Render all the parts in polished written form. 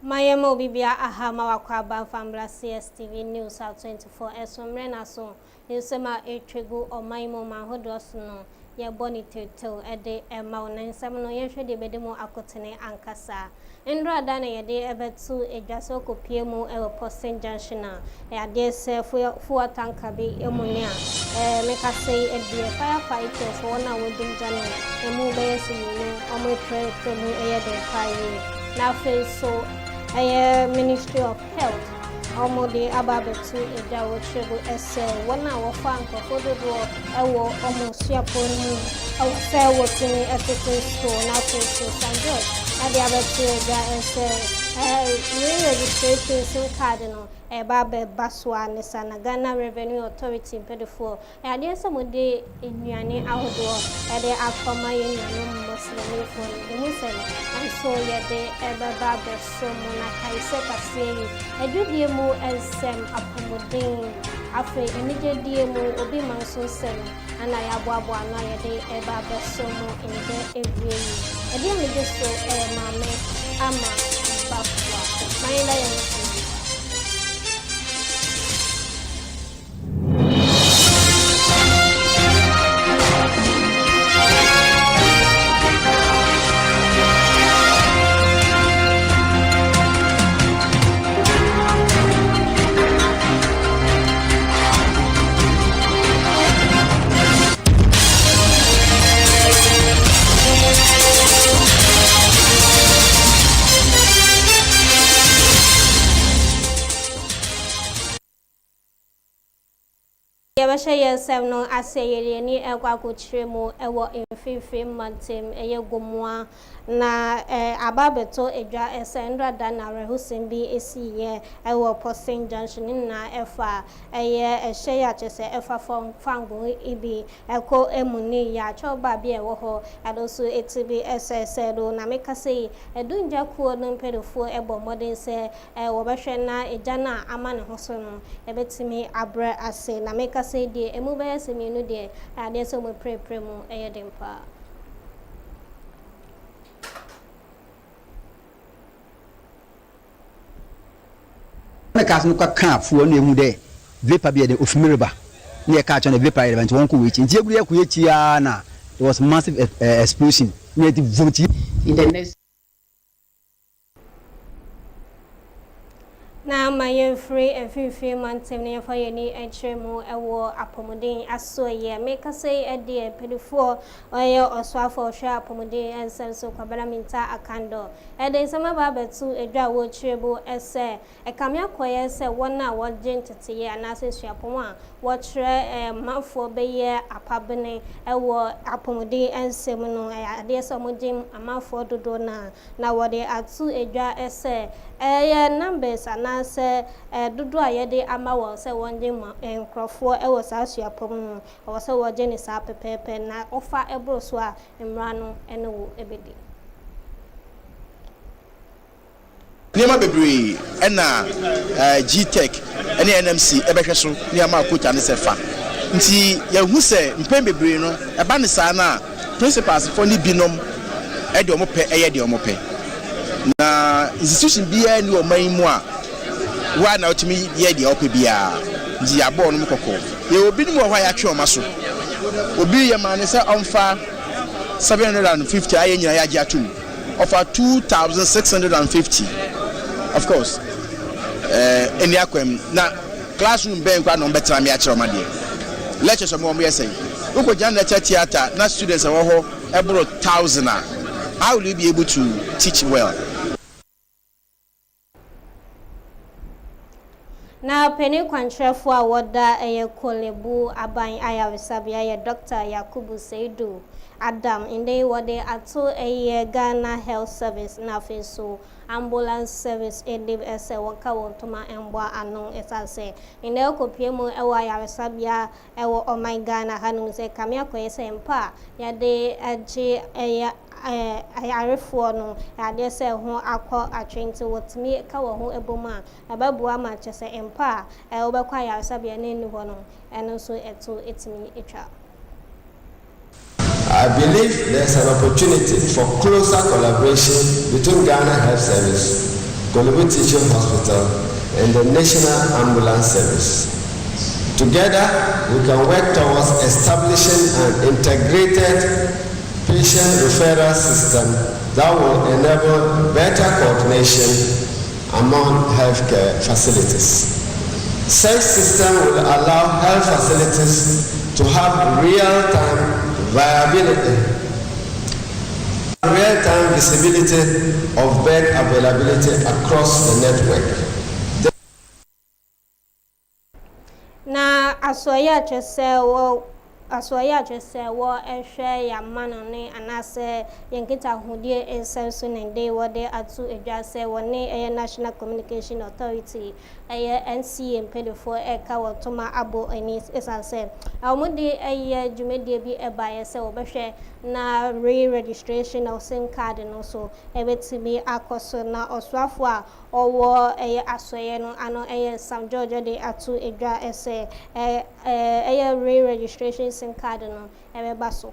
Mayemo bibia ahama wakwaba fambla Cstv News at 24 esomre na so yesema etwegu omaimo mahodoso no ye boni tetel ede ema onansam no yehwede bedemu akotene ankasa ndra da na yede ebetu edwaso kopie mu ewo Posting Junction na ade se fuwa tanka bi emunia mekase edie firefighters wona wodum jano emu beyesi no omo pre mu eyede faye na so Ministry of Health Omode ababetu eja wochego ese wana wofa nkofo dodo ewo omusiapo ni awose wotini etete store na so St. George ade abetu eja ese registration sim card no babe baswa ne sana Ghana Revenue Authority pedifo ade ese mode enuane ahodo ade akoma yenuane Muslim for the Muslim and so yede babe so mona kaise kasei edudie mu ensem apomodin afi enije die mu obi manso sem ana ya boabo ana yede babe so mo inde every ade amije so mame ama bafwa mayela yenso Yabasha yesem no aseyere ni ekwakochiremu ewo emfifi mantem eyegomwa na ababeto edwa esendra dana rehusin bi esiye ewo Posting Junction na efa ehye ya chese efa fangu ibi eko emuni ya choba bi ewo ho adoso etibi SSL na mekase edunja kuo no mpedofo ebo modern se wo behwe na ejana amane hoso no ebetimi abre ase na mekase say de emu be semi no de ade so mo pre mu eyedempa na kaso no ka fuo no emu de vapor be de ofumireba na ka cho na vapor de ban won ko wechi nti eguru yakụ echi ya na there was massive explosion near the vote in the next na mayen free every month ne fa yeni enchemu ewo apomodin asoye make say ede pedifo oye oswafo hwa apomodin ensenso kwabara minta akando ede sama babetu edwa wo chirebo ese ekamya koye se wona wodje ntete anase suapom a wo kire mafo beye apabene ewo apomodin ensem no ade so modin amafo dodo na wode atu edwa ese numbers anase dodo ayede ama won se wonje nkrofo ewo saasuapom no wo se woje ni sa pepepe na ofa ebroso a emra no ene wo ebedi Nema bebre ena G-Tech ene NMC ebehwe so nema akota ne sefa nti yahu se mpem bebre no eba ne sa na principals for ni binom e de omo pe eye de omo pe na institution bia ni oman mu a wa na otimi ye de ope bia nji abo no mkoko ye obi ni mo hwa ya twe oma so obi ye ma ne se onfa 750 aye nyina ya gi atum offer 2650 of course eni akwem na classroom ben kwa no betra me akere oma de lectures mo mo yesay uko jan lecture theater na students wo ho ebro 1000 how will you be able to teach well? Na peni kwantrefo a woda kolebu aban ayaresabia ye Dr. Yakubu Seidu Adam inde wode ato Ghana Health Service na feso ambulance service edib ese wonka wontoma emboa anu esase inde okopie mu ewa ayaresabia ewo oman Ghana hanu se kamia koyese mpa yade aje ayarefo no ade se ho akọ atwente wotimi ka wo ho eboma ababua ma chese empa obekwa ayaresabia na ni ho no eno so eto etimi etwa I believe there's an opportunity for closer collaboration between Ghana Health Service Kolibu Teaching Hospital, and the National Ambulance Service. Together, we can work towards establishing an integrated patient referral system that will enable better coordination among healthcare facilities. Such system will allow health facilities to have real-time visibility of bed availability across the network. Na asoya chese wo ehwe ya manone anase yenkita hudie ensenso nende wode atu edwase woni National Communication Authority NCA mpedefo eka wotoma abo ani esanse awmudi jumedie bi ebaye se obehwe na re-registration of SIM card no so ebetimi akoso na oswafo a owo asoye no ano Sam George de atu edwa ese re-registration SIM card no ebeba so.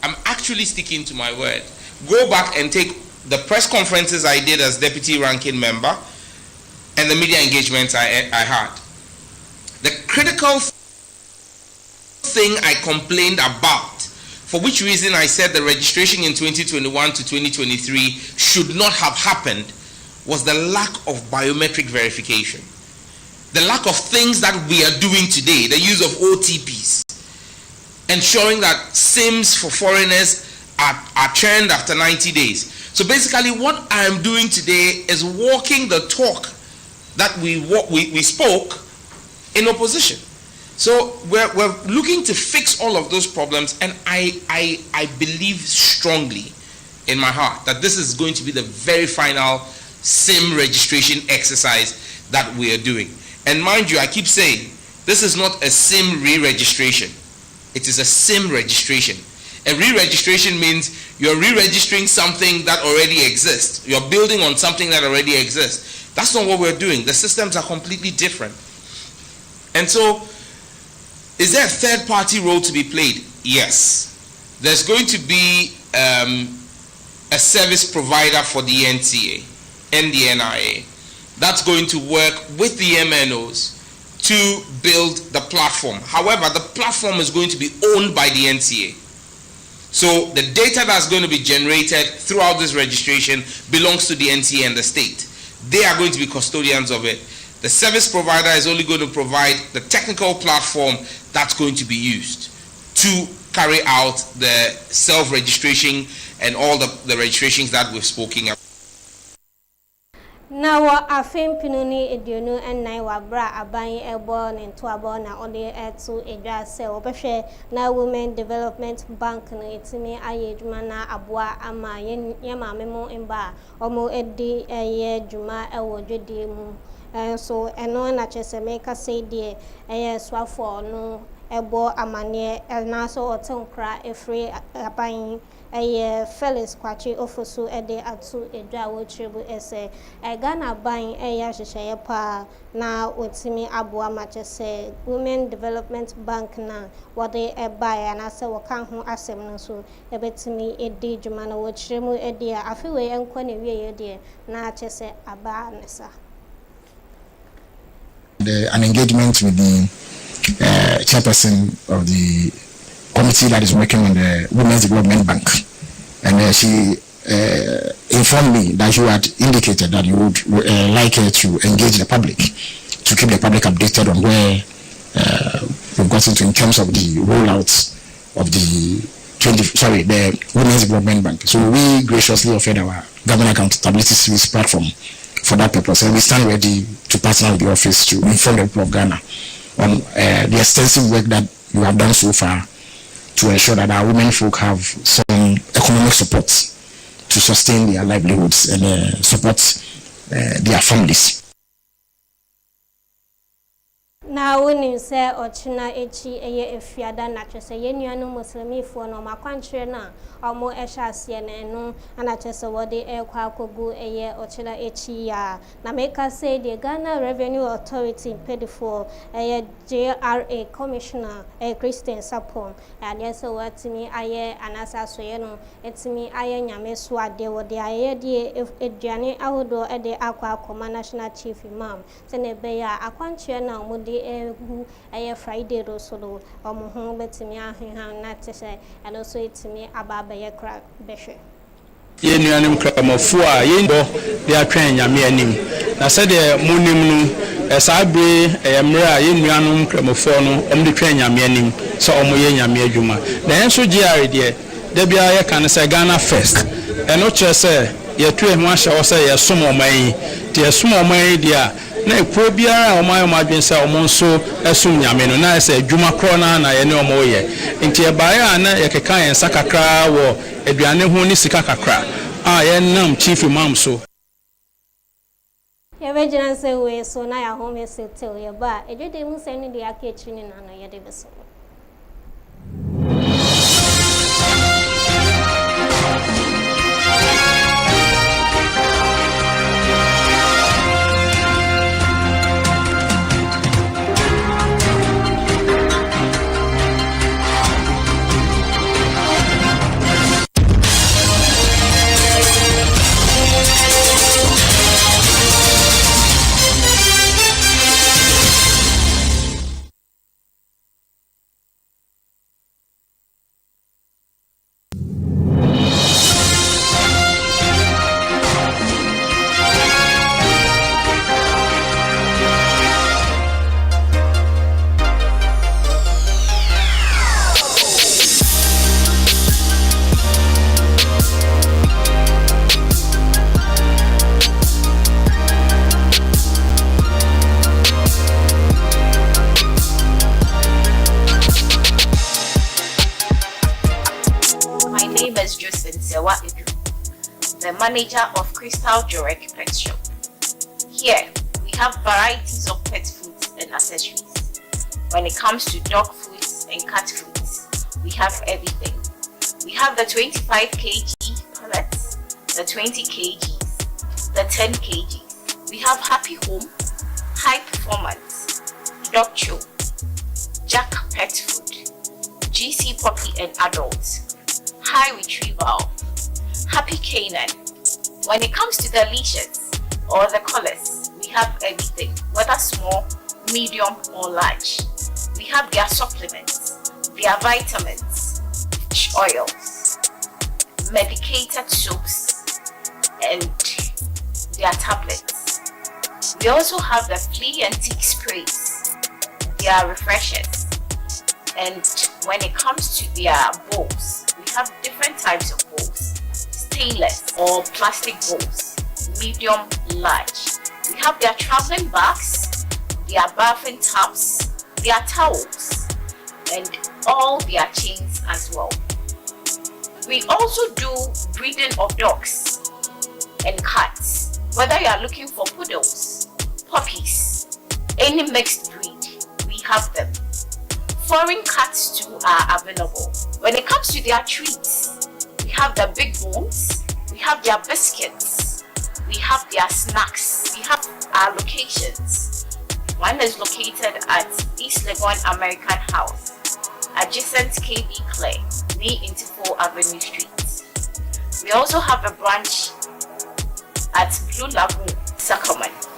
I'm actually sticking to my word. Go back and take the press conferences I did as deputy ranking member and the media engagements I had. The critical thing I complained about, for which reason I said the registration in 2021 to 2023 should not have happened, was the lack of biometric verification. The lack of things that we are doing today, the use of OTPs, ensuring that SIMs for foreigners are churned after 90 days. So basically what I am doing today is walking the talk that we spoke in opposition. So we're looking to fix all of those problems, and I believe strongly in my heart that this is going to be the very final SIM registration exercise that we are doing. And mind you, I keep saying, this is not a SIM re-registration. It is a SIM registration. A re-registration means you're re-registering something that already exists. You're building on something that already exists. That's not what we're doing. The systems are completely different. And so, is there a third-party role to be played? Yes. There's going to be a service provider for the NTA and the NIA. That's going to work with the MNOs to build the platform. However, the platform is going to be owned by the NTA. So the data that's going to be generated throughout this registration belongs to the NTA and the state. They are going to be custodians of it. The service provider is only going to provide the technical platform that's going to be used to carry out the self-registration and all the registrations that we've spoken about. Now, I think Pinoni Ediono and Naiwabra are buying a born into a born on the air to a gas sale. Now, Women Development Bank, it's me, Ayedmana, Abwa, Ama, Yama Memo in Bar, Omo Edi, a year, Juma, a word, so, and no one at Chesameka say, dear, a year swap for no, a bo, a mania, a naso or tongue cry, a free buying. A Felix Quachi Ofosu a day at two a draw tribu essay. A Ghana buying a Yashaya pa now with me Abua Matches say Women Development Bank now what they buy and I say what can't who ask them so a bit to me a day Jumana would trimu a dear. I feel way and quany dear now just say a bar nessa. An engagement with the chairperson of the committee that is working on the Women's Development Bank, and she informed me that you had indicated that you would like her to engage the public, to keep the public updated on where we've gotten to in terms of the rollout of the Women's Development Bank. So we graciously offered our Government Accountability Series platform for that purpose, and we stand ready to partner with the office to inform the people of Ghana on the extensive work that you have done so far to ensure that our women folk have some economic support to sustain their livelihoods and support their families. na woni se ochina echi eye efiada na chese ye nuanu muslimifo no makwanchire na omo ehya ase na enu ana chese wode ekwa akogu eye ochina echi ya na make say the Ghana Revenue Authority pedifo eye JRA Commissioner Christian Sapon and yes watimi aye anasa soye no etimi aye nyame so ade wode aye de eduane ahodo ede akwa akoma National Chief Imam sene be ya akwanchire na omode egu aye Friday ro solo omo ho betimi ahehan na tese and also etimi ababa ye kra behwe ye nuanim kramofo a ye ndo de atwen nyame anim na se de munim no esabre emra ye nuanim kramofo no omde twen nyame anim so omo ye nyame adwuma na enso GR de bia ye kan se Ghana first eno kire se ye tue ho ahye wo se ye som oman de ye som oman dia na ekuo biara oman adwen se omo nso esum nyame no na se adwuma kro na ye ne omo ye nti e bae na ye keka yen sakakra wo aduane ho ni sika kakra a ye nam Chief Imam so ye vejina se we so na ya home se tell ye ba ejede mu se ni de akechiri ni na ye de beso the manager of Crystal Jurek Pet Shop. Here, we have varieties of pet foods and accessories. When it comes to dog foods and cat foods, we have everything. We have the 25 kg pellets, the 20 kgs, the 10 kgs. We have Happy Home, High Performance, Dog Chew, Jack Pet Food, GC Puppy and Adults, High Retrieval, Happy Canine. When it comes to the leashes or the collars, we have everything, whether small, medium or large. We have their supplements, their vitamins, fish oils, medicated soaps, and their tablets. We also have the flea and tick sprays, their refreshers. And when it comes to their bowls, we have different types of bowls. Stainless or plastic bowls, medium, large. We have their traveling bags, their bathing tubs, their towels, and all their chains as well. We also do breeding of dogs and cats. Whether you are looking for poodles, puppies, any mixed breed, we have them. Foreign cats too are available. When it comes to their treats, we have the big bones, we have their biscuits, we have their snacks, we have our locations. One is located at East Legon American House, adjacent KB Clay, near Intifo Avenue Street. We also have a branch at Blue Lagoon, Sacramento,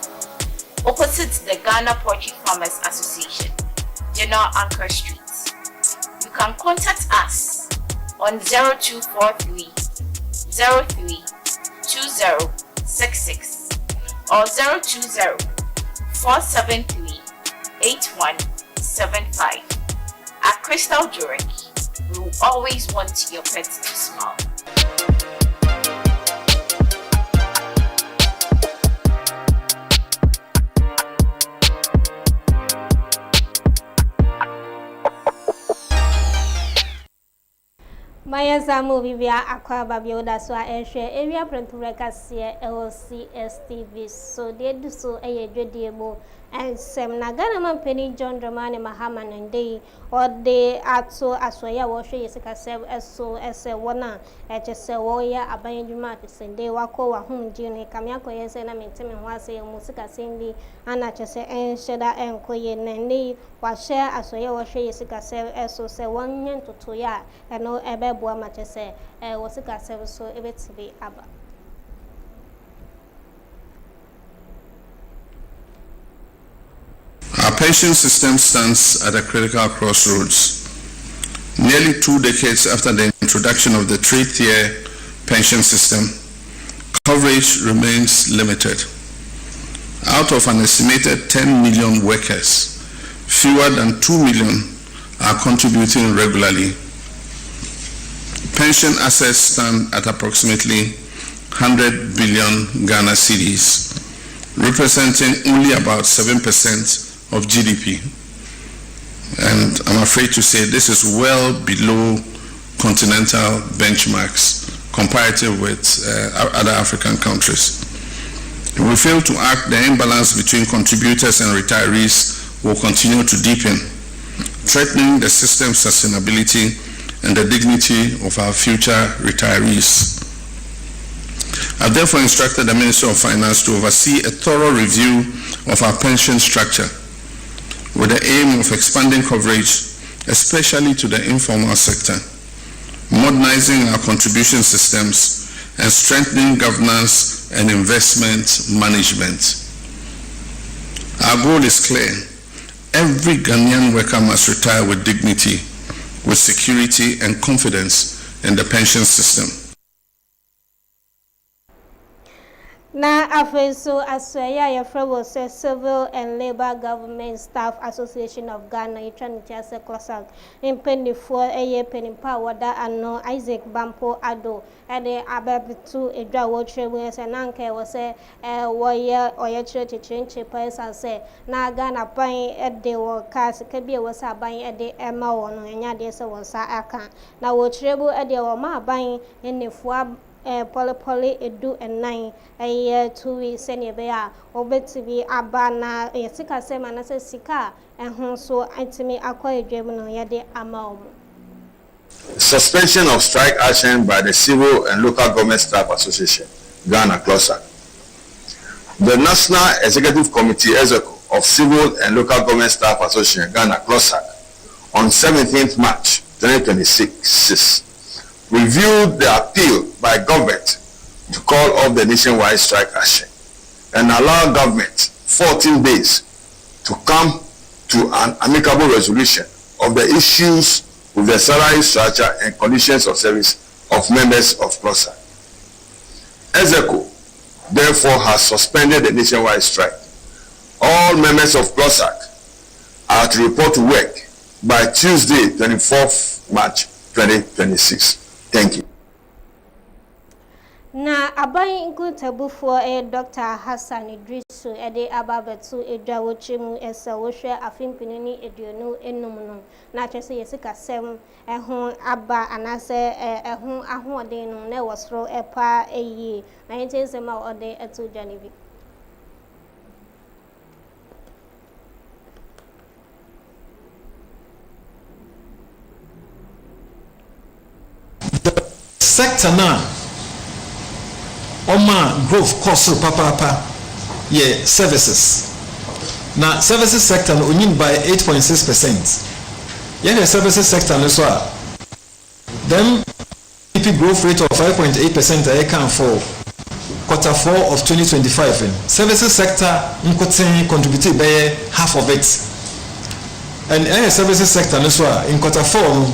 opposite the Ghana Poultry Farmers Association, General Anchor Street. You can contact us on 0243 03 2066 or 020 473 8175. At Crystal Jurek, we will always want your pet to smile. Maya Samu Vivia Aqua Babioda so I share area Prentureka Sia LCSTV so they do so a jodiemo and sem na Ghana man penny John Dramani Mahama Nande or de ato aswaya washe yesika sef eso ese wona echese woya abayendwuma sende wako wa humji ne kamyako yese na menteme ho ase musika sendi ana chese ensheda enkoye nani wa share aswaya washe yesika sef eso se wonyen toto ya eno ebeboa ma chese wasika sef so ebetibi aba. Our pension system stands at a critical crossroads. Nearly 2 decades after the introduction of the three-tier pension system, coverage remains limited. Out of an estimated 10 million workers, fewer than 2 million are contributing regularly. Pension assets stand at approximately 100 billion Ghana cedis, representing only about 7% of GDP. And I'm afraid to say this is well below continental benchmarks comparative with other African countries. If we fail to act, the imbalance between contributors and retirees will continue to deepen, threatening the system's sustainability and the dignity of our future retirees. I've therefore instructed the Minister of Finance to oversee a thorough review of our pension structure with the aim of expanding coverage, especially to the informal sector, modernizing our contribution systems, and strengthening governance and investment management. Our goal is clear. Every Ghanaian worker must retire with dignity, with security and confidence in the pension system. Na afeso aswaya ya frawo se Civil and Labor Government Staff Association of Ghana itraniti se klasak impendifo eye penimpa wada ano Isaac Bampo Ado ede ababitu edwa wo trebu se nanka wo se woye oye chire pesa se na Ghana ban ede wo kas kabie wo sa ban ede ema wo no enya de se wo sa aka na wo trebu ede wo ma ban enefua poly edu and 9 TWI senior bear obetibi abana yesika sema na se sika ehun so antimi akwa edwem no yede ama Suspension of strike action by the Civil and Local Government Staff Association, Ghana CLOSAC. The National Executive Committee of Civil and Local Government Staff Association, Ghana CLOSAC, on 17th March 2026 reviewed the appeal by government to call off the nationwide strike action and allow government 14 days to come to an amicable resolution of the issues with the salary structure and conditions of service of members of CLOSAC. EXECO therefore has suspended the nationwide strike. All members of CLOSAC are to report to work by Tuesday, 24th March 2026. Thank you. Na abai nkutabufu Dr. Hassan Idrisu ede ababetu edwa wochemu esa wohwe afimpinini eduonu enumno na twese yesika sem ehun aba anase ehun ahoden no na wosro epa eyi na yentesema ode etu janibi. Sector now Oma growth cost papa yeah services. Now services sector only by 8.6%. Yeah, the services sector also then GDP growth rate of 5.8% I can for Q4 of 2025. Services sector contributed by half of it. And any services sector also in Q4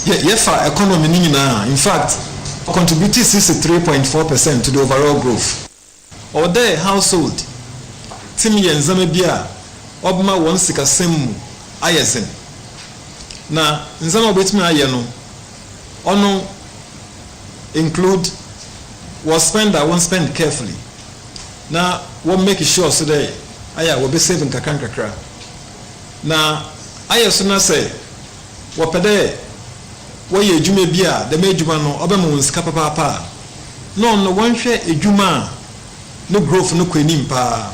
yeah, economy in fact contributed 63.4% to the overall growth. Or their household, Timmy and Zamebia, Obma one sika semu ayesen. Na Nzama betme ayeno. Ono include was spend I won't spend carefully. Na what make sure so that aya will be saving kakra. Na ayesuna say wapede Why Jume Bia, the Majumano, Obamons Capapa. No, one share a Juma, no growth, no queening pa.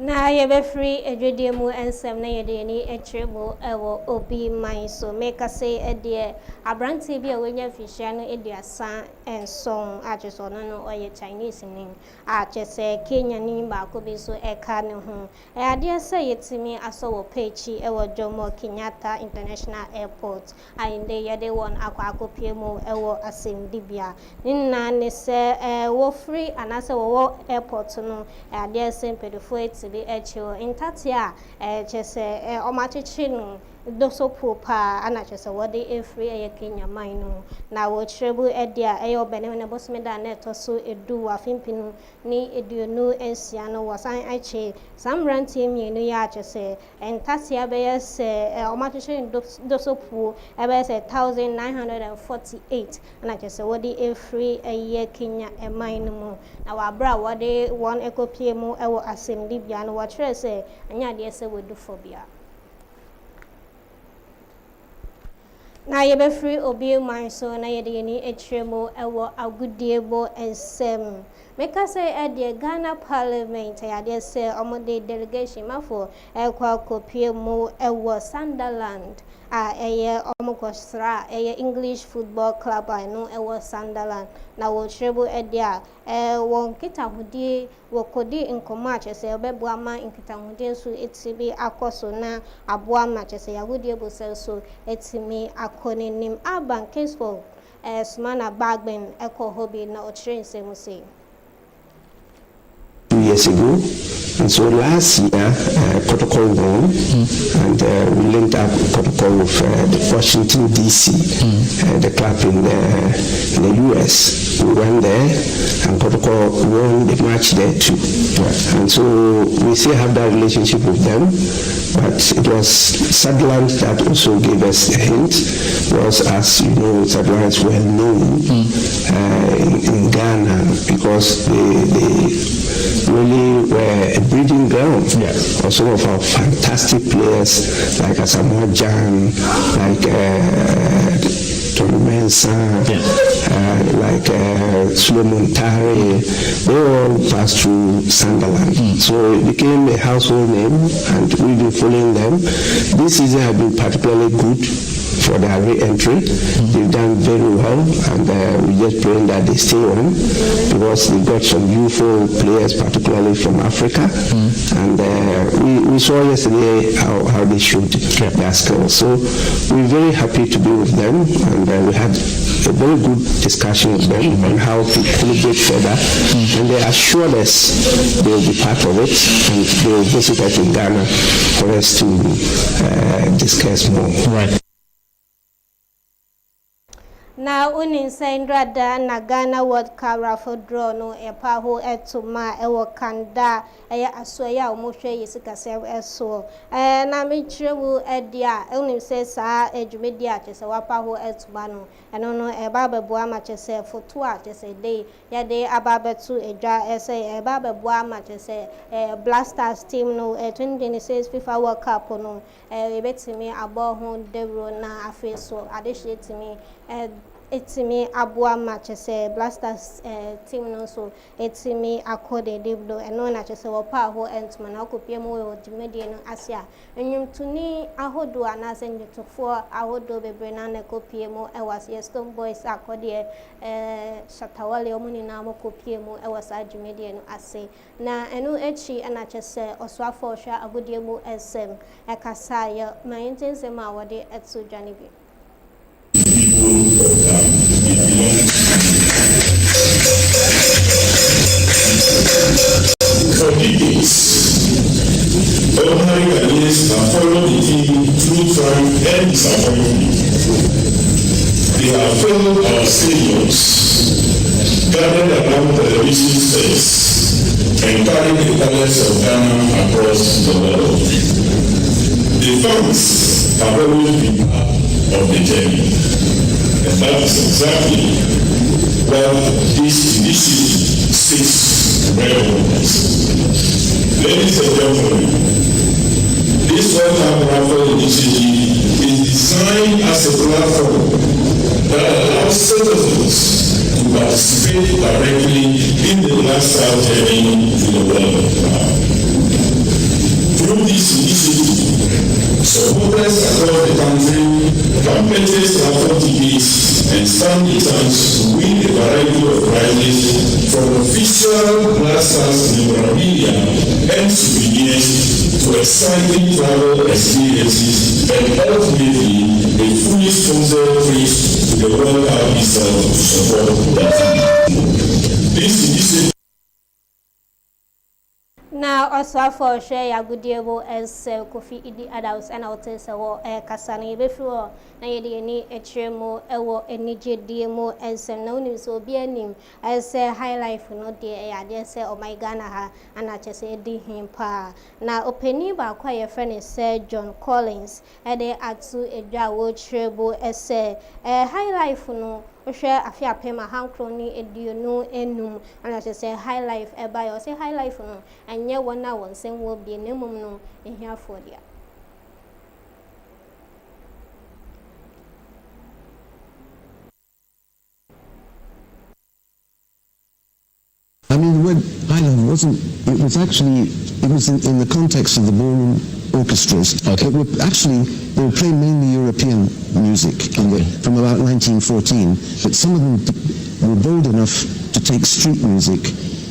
Na yɛbɛfiri adwadie mu nsɛm na yɛde ani akyerɛ mu ɛwɔ obi man so meka sɛ ɛdeɛ aberanteɛ bi a wɔnya mfihyia no aduasa nson akyɛ sɛ ɔno no ɔyɛ Chinese ni akyɛ sɛ Kenya ni baako bi so ɛka ne ho adeɛ sɛ yɛtumi asɔ wɔ pɛkyi ɛwɔ Jomo Kenyatta International Airport a yɛde wɔn akɔ akɔpie mu ɛwɔ asɛmdibea ne nyinaa ne sɛ wɔfiri anaasɛ wɔwɔ airport no adeɛ sɛ mpanyinfoɔ bi echo intatia chese omachichi no dosopo pa ana chese wode efri Kenya man no na wo trebu edia obene ne bosme da na etoso edu afimpinu ni eduonu ensia no wasan achi samrantie mienu ya chese intatia be yese omachichi dosopo ebe yese 1948 ana chese wode efri Kenya man no na wabra wode won ekopie mu ewo assemblybia no watre se anya de se wodu phobia na yɛbɛfiri obi man so na yɛde ni ekyiremu ɛwɔ agudiebo ensem meka sɛ ɛdeɛ Ghana Parliament yɛde sɛ ɔmode delegation mafo ɛkɔ akɔpie mu ɛwɔ Sunderland a ɛyɛ ɔmokɔsra ɛyɛ English Football Club a no ɛwɔ Sunderland na wɔkyerɛbu ɛdeɛ wɔn nkitahodie wɔkɔdi nkɔmɔ akyɛ sɛ ɔbɛboa ma nkitahodie nso etimi akɔ so na aboa ma akyɛ sɛ yɛahodie bo sɛ so etimi akɔ n'anim Urban Kingsford Sumana Bagben ɛkɔ hɔ bi na ɔkyerɛ nsɛm sɛ 2 years ago, and so last year protocol won, and we linked up protocol with the Washington DC, the club in the US. We went there, and protocol won the match there too, and so we still have that relationship with them. But it was Sunderland that also gave us a hint, because as you know, Sunderland is well known in Ghana because they really were a breeding ground for some of our fantastic players like Asamoah Gyan, like Tony Mensah, like Suleiman Tare. They all passed through Sunderland. So it became a household name, and we've been following them. This season has been particularly good for their re-entry. They've done very well, and we just pray that they stay on because they got some youthful players, particularly from Africa, and we saw yesterday how they showed their skills. So we're very happy to be with them, and we had a very good discussion with them on how to collaborate further, and they assured us they will be part of it, and they will visit us in Ghana for us to discuss more. Right. Na uninsaindrada na Ghana World Cup raffle draw no epa ho etuma ewo kanda eya asoya omohwe yisikase eso na mechirewu edia uninse sa edwumedi a chese wapa ho etuma no eno no eba beboa ma chese foto a chese dey ya dey ababetu edwa ese eba beboa ma chese Blasters team no 2026 FIFA World Cup no ebetimi abo ho dewro na afeso adehye timi etimi aboa match say Blasters team no so etimi akode debdo eno na chese wopa ho entuma na okopie mu we odimedie no asia enwumtuni ahodo anase ndetofo ahodo bebre na na kopie mu ewase Stone Boys akode Shatawale omuni na mokopie mu ewase adimedie no ase na eno echi na chese oswafo hwa agodie mu SM ekasa ya mayintense ma wode etso dwanibi For decades, ordinary Ghanaians have followed the team through triumph and disappointment. They have followed our stadiums, gathered around television sets, and carried the colors of Ghana across the world. The fans have always been part of the journey. And that is exactly what this initiative seeks to recognize. Ladies and gentlemen, this World Cup raffle initiative is designed as a platform that allows citizens to participate directly in the lifestyle journey to the world. Through this initiative, supporters across the country can purchase platform tickets and stand a chance to win a variety of prizes from official Blasters memorabilia and souvenirs to exciting travel experiences and ultimately a fully sponsored trip to the World Cup itself to support the team. This initiative. Now, also for share ya good able as Kofi Idi Adams and I'll tell you, Kasani before na yedi any HMO, any JDMO, as no news will be a name as high life no dear, I dare say, oh my Ghana, and I just say, him pa. Now, opening by quiet friend is Sir John Collins, and they add to a jaw treble as a high life no. Share a fair payment, how crony a deal no enum, and I say high life a buy or say high life no, and yet 1 hour same will be a name no in here for dear. I mean, the word highlife wasn't, it was actually, it was in the context of the ballroom orchestras. Okay. They were playing mainly European music from about 1914, but some of them were bold enough to take street music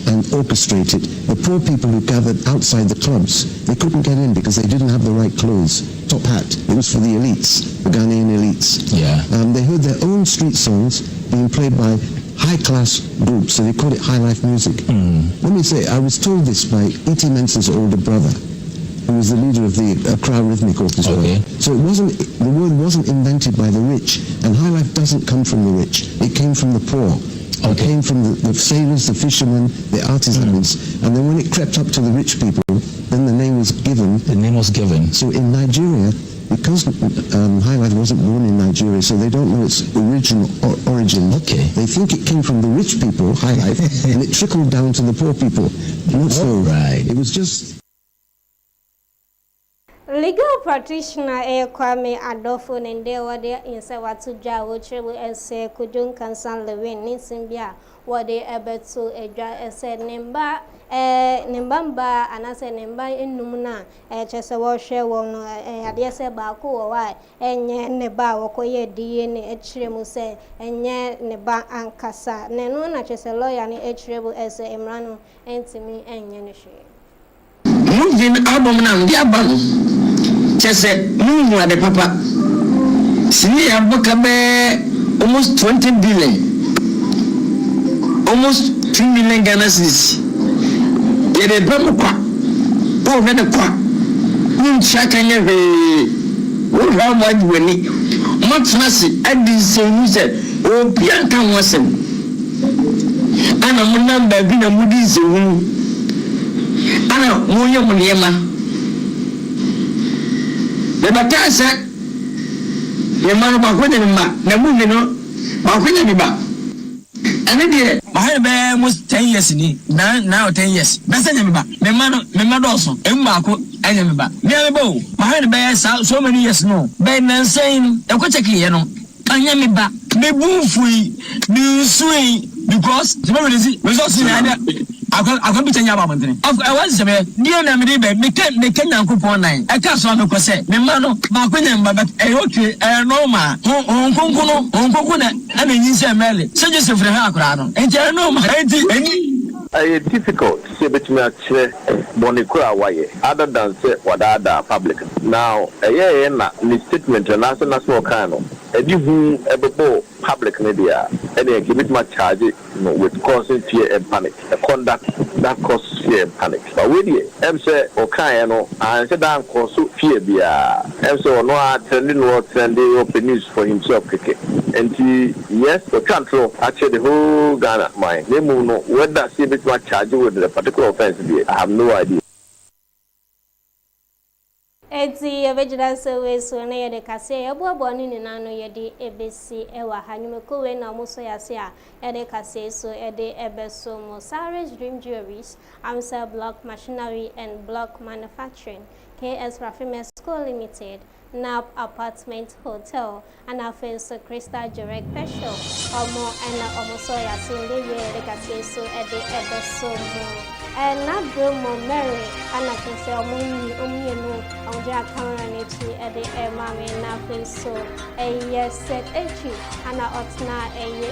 and orchestrate it. The poor people who gathered outside the clubs, they couldn't get in because they didn't have the right clothes, top hat. It was for the elites, the Ghanaian elites. Yeah. They heard their own street songs being played by high-class groups, so they called it high-life music. Let me say, I was told this by E.T. Mensah's older brother, who was the leader of the Accra Rhythmic Orchestra. Okay. So the word wasn't invented by the rich, and high-life doesn't come from the rich. It came from the poor. Okay. It came from the sailors, the fishermen, the artisans, and then when it crept up to the rich people, then the name was given. The name was given. So in Nigeria, because highlife wasn't born in Nigeria, so they don't know its original origin. Okay. They think it came from the rich people, highlife, and it trickled down to the poor people. Not so. Right. It was just. Legal practitioner Kwame Adolfo Nende wade inse watu ja wochebu ese kujun kansan lewin ninsimbia wade ebetu edwa ese nimba mba anase nimba enumna chese wo hwe won ade se ba ko wo wa enye ne ba wo koye DNA echiremu se enye ne ba ankasa nenu na chese lawyer ni echiremu ese emranu entimi enye ne hwe moving album na ndi abanu chese mungu ade papa sini abuka be almost 20 billion, almost 2 million Ghana cedis. Yere bemu kwa o hwe de kwa nchaka nye hwe wo hwa mwadweni matnasi adi senu se o bia kan wasem ana mo namba bi na mudi zewu ana mo ye mo niema de batasa ye manu ba kwene ma na mu ni no ba kwene ni ba ane de ma be almost 10 years ni now 10 years besa nya me ba me ma do so e ma ko anya me ba me be o ma be so many years no be na saying e ko check ye no anya me ba me bufui me sui because the moment is resources ni I can be telling you about it. I was a dear Namidi, me can coupon nine. I can't saw no cose. Me mano, Maquin, but okay, Roma, Unconcuna, and in Yinsa so just for her crown. And Janoma, it's difficult to say between Bonicura way, other than say what other public. Now, a year in statement and national kind a different public media, and they give it much charge with causing fear and panic. A conduct that causes fear and panic. But with you, say, okay, and said down cause fear be so no attending what and they open news for himself. And yes, the control actually the whole Ghana mind. They know whether see bit much charge with the particular offense. I have no idea. Eti vigilance we so na ye de kase ye boabo ni nanu ye de ebesi ewa hanyumeko we na muso yase a ye de kase so ye de ebeso mo Sarah's Dream Jewelries, Amsel Block Machinery and Block Manufacturing, KS Rafimes Co Limited, NAP Apartment Hotel, and Afenso Crystal Direct Petrol, Omo and Omo so yase de ye de kase so ye de ebeso mo na Brumo Mary ana kese omunyi no onja camera nechi ede mama na face so yes set echi ana otna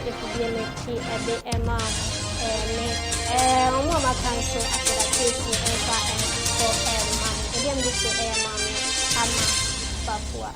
efudie nechi ede mama ne omo makanso after case for mama ede mbi so mama ama papua